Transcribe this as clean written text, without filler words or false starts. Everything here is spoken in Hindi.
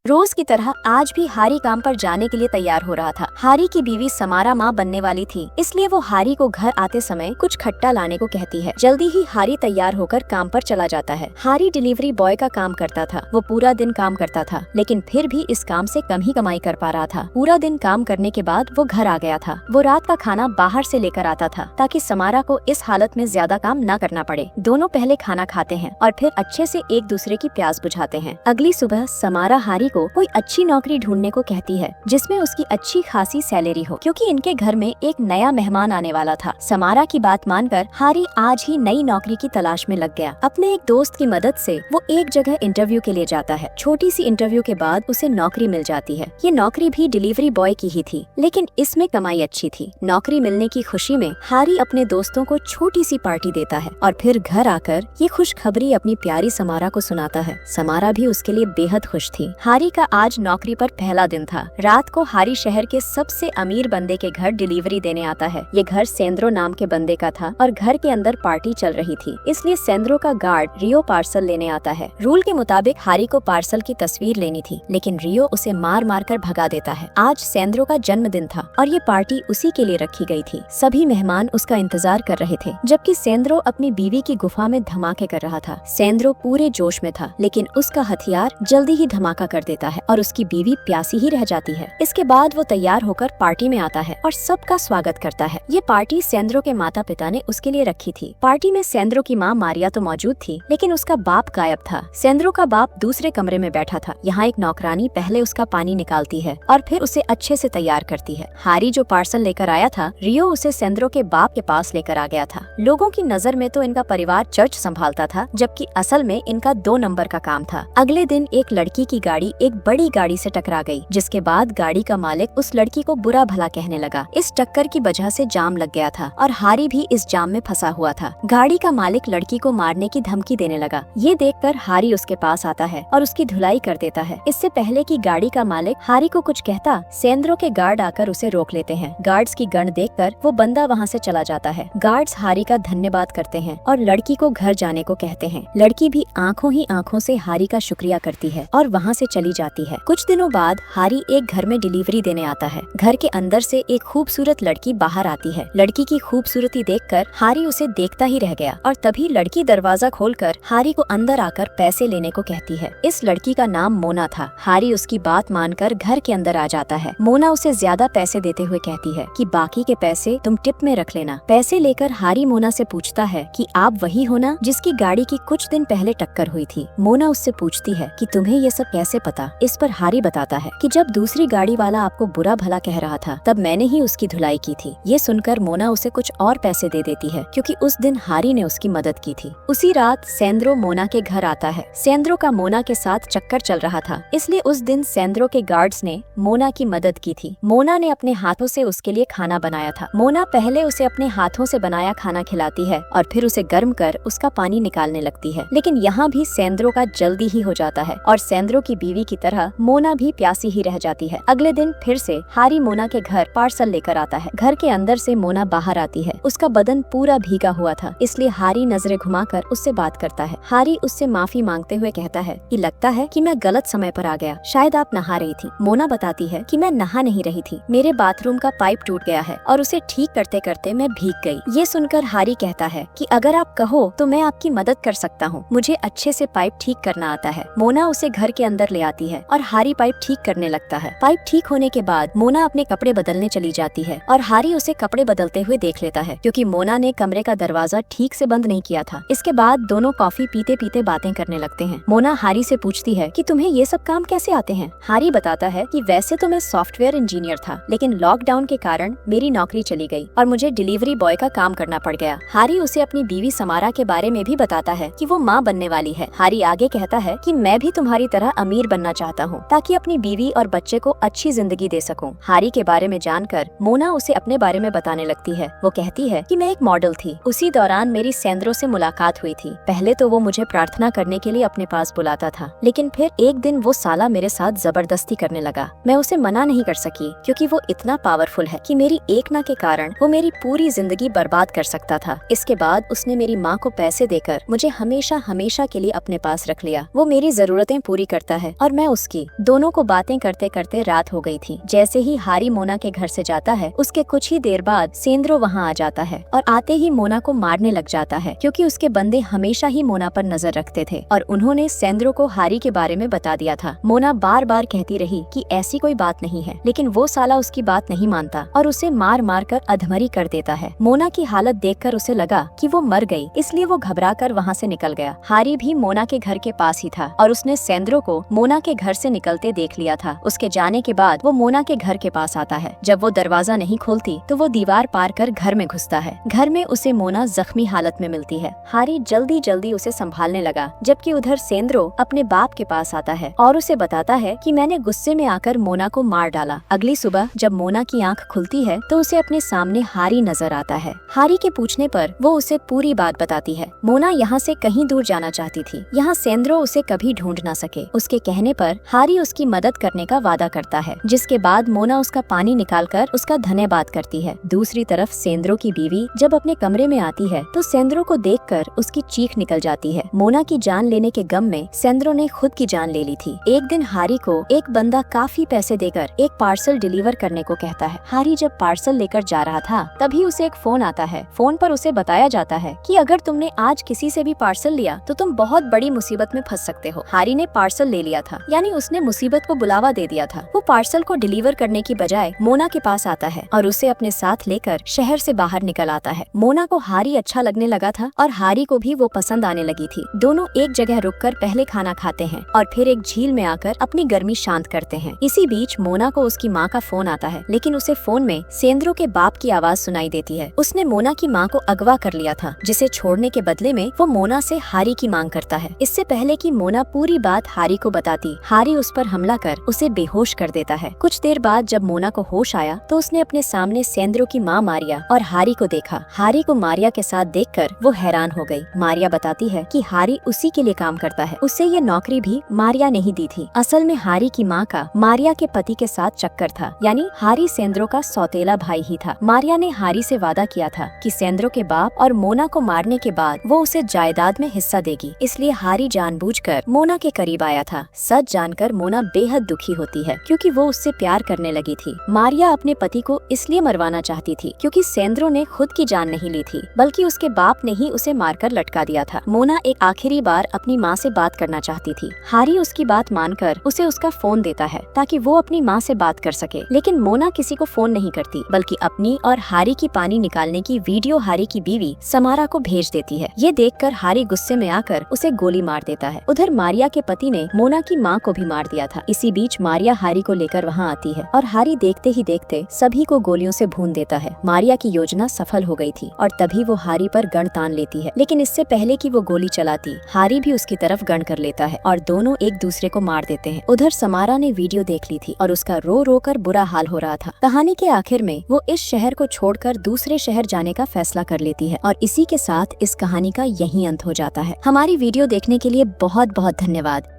रोज की तरह आज भी हारी काम पर जाने के लिए तैयार हो रहा था। हारी की बीवी समारा माँ बनने वाली थी, इसलिए वो हारी को घर आते समय कुछ खट्टा लाने को कहती है। जल्दी ही हारी तैयार होकर काम पर चला जाता है। हारी डिलीवरी बॉय का काम करता था। वो पूरा दिन काम करता था, लेकिन फिर भी इस काम से कम ही कमाई कर पा रहा था। पूरा दिन काम करने के बाद वो घर आ गया था। वो रात का खाना बाहर से लेकर आता था ताकि समारा को इस हालत में ज्यादा काम न करना पड़े। दोनों पहले खाना खाते हैं और फिर अच्छे से एक दूसरे की प्यास बुझाते हैं। अगली सुबह समारा हारी को कोई अच्छी नौकरी ढूंढने को कहती है जिसमें उसकी अच्छी खासी सैलरी हो, क्योंकि इनके घर में एक नया मेहमान आने वाला था। समारा की बात मानकर हारी आज ही नई नौकरी की तलाश में लग गया। अपने एक दोस्त की मदद से वो एक जगह इंटरव्यू के लिए जाता है। छोटी सी इंटरव्यू के बाद उसे नौकरी मिल जाती है। ये नौकरी भी डिलीवरी बॉय की ही थी, लेकिन इसमें कमाई अच्छी थी। नौकरी मिलने की खुशी में हारी अपने दोस्तों को छोटी सी पार्टी देता है और फिर घर आकर ये खुशखबरी अपनी प्यारी समारा को सुनाता है। समारा भी उसके लिए बेहद खुश थी। हारी का आज नौकरी पर पहला दिन था। रात को हारी शहर के सबसे अमीर बंदे के घर डिलीवरी देने आता है। ये घर सेंद्रो नाम के बंदे का था और घर के अंदर पार्टी चल रही थी, इसलिए सेंद्रो का गार्ड रियो पार्सल लेने आता है। रूल के मुताबिक हारी को पार्सल की तस्वीर लेनी थी, लेकिन रियो उसे मार मार कर भगा देता है। आज सेंद्रो का जन्मदिन था और ये पार्टी उसी के लिए रखी गई थी। सभी मेहमान उसका इंतजार कर रहे थे, जबकि सेंद्रो अपनी बीवी की गुफा में धमाके कर रहा था। सेंद्रो पूरे जोश में था, लेकिन उसका हथियार जल्दी ही धमाका कर देता है और उसकी बीवी प्यासी ही रह जाती है। इसके बाद वो तैयार होकर पार्टी में आता है और सबका स्वागत करता है। ये पार्टी सेंद्रो के माता पिता ने उसके लिए रखी थी। पार्टी में सेंद्रो की माँ मारिया तो मौजूद थी, लेकिन उसका बाप गायब था। सेंद्रो का बाप दूसरे कमरे में बैठा था। यहाँ एक नौकरानी पहले उसका पानी निकालती है और फिर उसे अच्छे से तैयार करती है। हारी जो पार्सल लेकर आया था, रियो उसे सेंद्रो के बाप के पास लेकर आ गया था। लोगों की नजर में तो इनका परिवार चर्च संभालता था, जबकि असल में इनका 2 नंबर का काम था। अगले दिन एक लड़की की गाड़ी एक बड़ी गाड़ी से टकरा गई, जिसके बाद गाड़ी का मालिक उस लड़की को बुरा भला कहने लगा। इस टक्कर की वजह से जाम लग गया था और हारी भी इस जाम में फंसा हुआ था। गाड़ी का मालिक लड़की को मारने की धमकी देने लगा। ये देखकर हारी उसके पास आता है और उसकी धुलाई कर देता है। इससे पहले कि गाड़ी का मालिक हारी को कुछ कहता, सेंद्रो के गार्ड आकर उसे रोक लेते हैं। गार्ड्स की गण देखकर वो बंदा वहाँ से चला जाता है। गार्ड्स हारी का धन्यवाद करते हैं और लड़की को घर जाने को कहते हैं। लड़की भी आंखों ही आंखों से हारी का शुक्रिया करती है और वहाँ से चली जाती है। कुछ दिनों बाद हारी एक घर में डिलीवरी देने आता है। घर के अंदर से एक खूबसूरत लड़की बाहर आती है। लड़की की खूबसूरती देखकर हारी उसे देखता ही रह गया और तभी लड़की दरवाजा खोलकर हारी को अंदर आकर पैसे लेने को कहती है। इस लड़की का नाम मोना था। हारी उसकी बात मानकर घर के अंदर आ जाता है। मोना उसे ज्यादा पैसे देते हुए कहती है कि बाकी के पैसे तुम टिप में रख लेना। पैसे लेकर हारी मोना से पूछता है कि आप वही हो ना जिसकी गाड़ी की कुछ दिन पहले टक्कर हुई थी। मोना उससे पूछती है कि तुम्हें ये सब कैसे पता। इस पर हारी बताता है कि जब दूसरी गाड़ी वाला आपको बुरा भला कह रहा था, तब मैंने ही उसकी धुलाई की थी। ये सुनकर मोना उसे कुछ और पैसे दे देती है, क्योंकि उस दिन हारी ने उसकी मदद की थी। उसी रात सेंद्रो मोना के घर आता है। सेंद्रो का मोना के साथ चक्कर चल रहा था, इसलिए उस दिन सेंद्रो के गार्ड्स ने मोना की मदद की थी। मोना ने अपने हाथों से उसके लिए खाना बनाया था। मोना पहले उसे अपने हाथों से बनाया खाना खिलाती है और फिर उसे गर्म कर उसका पानी निकालने लगती है, लेकिन यहाँ भी सेंद्रो का जल्दी ही हो जाता है और सेंद्रो की बीवी की तरह मोना भी प्यासी ही रह जाती है। अगले दिन फिर से हारी मोना के घर पार्सल लेकर आता है। घर के अंदर से मोना बाहर आती है। उसका बदन पूरा भीगा हुआ था, इसलिए हारी नजरें घुमाकर उससे बात करता है। हारी उससे माफी मांगते हुए कहता है कि लगता है कि मैं गलत समय पर आ गया, शायद आप नहा रही थी। मोना बताती है कि मैं नहा नहीं रही थी, मेरे बाथरूम का पाइप टूट गया है और उसे ठीक करते करते मैं भीग गई। ये सुनकर हारी कहता है कि अगर आप कहो तो मैं आपकी मदद कर सकता हूँ, मुझे अच्छे से पाइप ठीक करना आता है। मोना उसे घर के अंदर ले आती है और हारी पाइप ठीक करने लगता है। पाइप ठीक होने के बाद मोना अपने कपड़े बदलने चली जाती है और हारी उसे कपड़े बदलते हुए देख लेता है, क्योंकि मोना ने कमरे का दरवाजा ठीक से बंद नहीं किया था। इसके बाद दोनों कॉफी पीते पीते बातें करने लगते हैं। मोना हारी से पूछती है कि तुम्हें ये सब काम कैसे आते हैं। हारी बताता है कि वैसे तो मैं सॉफ्टवेयर इंजीनियर था, लेकिन लॉकडाउन के कारण मेरी नौकरी चली गई और मुझे डिलीवरी बॉय का काम करना पड़ गया। हारी उसे अपनी बीवी समारा के बारे में भी बताता है कि वो माँ बनने वाली है। हारी आगे कहता है कि मैं भी तुम्हारी तरह अमीर बनना चाहता हूँ, ताकि अपनी बीवी और बच्चे को अच्छी जिंदगी दे सकूं। हारी के बारे में जानकर मोना उसे अपने बारे में बताने लगती है। वो कहती है कि मैं एक मॉडल थी। उसी दौरान मेरी सेंद्रो से मुलाकात हुई थी। पहले तो वो मुझे प्रार्थना करने के लिए अपने पास बुलाता था, लेकिन फिर एक दिन वो साला मेरे साथ जबरदस्ती करने लगा। मैं उसे मना नहीं कर सकी, क्योंकि वो इतना पावरफुल है कि मेरी एक ना के कारण वो मेरी पूरी जिंदगी बर्बाद कर सकता था। इसके बाद उसने मेरी माँ को पैसे देकर मुझे हमेशा हमेशा के लिए अपने पास रख लिया। वो मेरी जरूरतें पूरी करता है और मैं उसकी। दोनों को बातें करते करते रात हो गई थी। जैसे ही हारी मोना के घर से जाता है, उसके कुछ ही देर बाद सेंद्रो वहाँ आ जाता है और आते ही मोना को मारने लग जाता है, क्योंकि उसके बंदे हमेशा ही मोना पर नजर रखते थे और उन्होंने सेंद्रो को हारी के बारे में बता दिया था। मोना बार बार कहती रही कि ऐसी कोई बात नहीं है, लेकिन वो साला उसकी बात नहीं मानता और उसे मार मार कर अधमरी कर देता है। मोना की हालत देखकर उसे लगा कि वो मर गई, इसलिए वो घबराकर वहाँ से निकल गया। हारी भी मोना के घर के पास ही था और उसने सेंद्रो को मोना के घर से निकलते देख लिया था। उसके जाने के बाद वो मोना के घर के पास आता है। जब वो दरवाजा नहीं खोलती तो वो दीवार पार कर घर में घुसता है। घर में उसे मोना जख्मी हालत में मिलती है। हारी जल्दी जल्दी उसे संभालने लगा, जबकि उधर सेंद्रो अपने बाप के पास आता है और उसे बताता है कि मैंने गुस्से में आकर मोना को मार डाला। अगली सुबह जब मोना की आंख खुलती है तो उसे अपने सामने हारी नजर आता है। हारी के पूछने पर वो उसे पूरी बात बताती है। मोना यहाँ से कहीं दूर जाना चाहती थी, यहाँ सेंद्रो उसे कभी ढूंढ ना सके। उसके कहने पर हारी उसकी मदद करने का वादा करता है, जिसके बाद मोना उसका पानी निकालकर उसका धन्यवाद करती है। दूसरी तरफ सेंद्रो की बीवी जब अपने कमरे में आती है तो सेंद्रो को देखकर उसकी चीख निकल जाती है। मोना की जान लेने के गम में सेंद्रो ने खुद की जान ले ली थी। एक दिन हारी को एक बंदा काफी पैसे देकर एक पार्सल डिलीवर करने को कहता है। हारी जब पार्सल लेकर जा रहा था तभी उसे एक फोन आता है। फोन पर उसे बताया जाता है कि अगर तुमने आज किसी से भी पार्सल लिया तो तुम बहुत बड़ी मुसीबत में फंस सकते हो। हारी ने पार्सल ले लिया था, यानी उसने मुसीबत को बुलावा दे दिया था। वो पार्सल को डिलीवर करने की बजाय मोना के पास आता है और उसे अपने साथ लेकर शहर से बाहर निकल आता है। मोना को हारी अच्छा लगने लगा था और हारी को भी वो पसंद आने लगी थी। दोनों एक जगह रुककर पहले खाना खाते हैं और फिर एक झील में आकर अपनी गर्मी शांत करते हैं। इसी बीच मोना को उसकी माँ का फोन आता है, लेकिन उसे फोन में सेंद्रो के बाप की आवाज सुनाई देती है। उसने मोना की माँ को अगवा कर लिया था, जिसे छोड़ने के बदले में वो मोना से हारी की मांग करता है। इससे पहले कि मोना पूरी बात हारी को बताती, हारी उस पर हमला कर उसे बेहोश कर देता है। कुछ देर बाद जब मोना को होश आया तो उसने अपने सामने सेंद्रो की माँ मारिया और हारी को देखा। हारी को मारिया के साथ देखकर वो हैरान हो गई। मारिया बताती है कि हारी उसी के लिए काम करता है, उसे ये नौकरी भी मारिया नहीं दी थी। असल में हारी की माँ का मारिया के पति के साथ चक्कर था, यानी हारी सेंद्रो का सौतेला भाई ही था। मारिया ने हारी से वादा किया था कि सेंद्रो के बाप और मोना को मारने के बाद वो उसे जायदाद में हिस्सा देगी, इसलिए हारी जानबूझकर मोना के करीब आया था। सच जानकर मोना बेहद दुखी होती है, क्योंकि वो उससे प्यार करने लगी थी। मारिया अपने पति को इसलिए मरवाना चाहती थी क्योंकि सेंद्रो ने खुद की जान नहीं ली थी, बल्कि उसके बाप ने ही उसे मारकर लटका दिया था। मोना एक आखिरी बार अपनी माँ से बात करना चाहती थी। हारी उसकी बात मानकर उसे उसका फोन देता है ताकि वो अपनी माँ से बात कर सके, लेकिन मोना किसी को फोन नहीं करती, बल्कि अपनी और हारी की पानी निकालने की वीडियो हारी की बीवी समारा को भेज देती है। ये देखकर हारी गुस्से में आकर उसे गोली मार देता है। उधर मारिया के पति ने मोना की माँ को भी मार दिया था। इसी बीच मारिया हारी को लेकर वहाँ आती है और हारी देखते ही देखते सभी को गोलियों से भून देता है। मारिया की योजना सफल हो गई थी और तभी वो हारी पर गन तान लेती है, लेकिन इससे पहले कि वो गोली चलाती, हारी भी उसकी तरफ गन कर लेता है और दोनों एक दूसरे को मार देते हैं। उधर समारा ने वीडियो देख ली थी और उसका रो रो कर बुरा हाल हो रहा था। कहानी के आखिर में वो इस शहर को छोड़कर दूसरे शहर जाने का फैसला कर लेती है और इसी के साथ इस कहानी का यही अंत हो जाता है। हमारी वीडियो देखने के लिए बहुत बहुत धन्यवाद।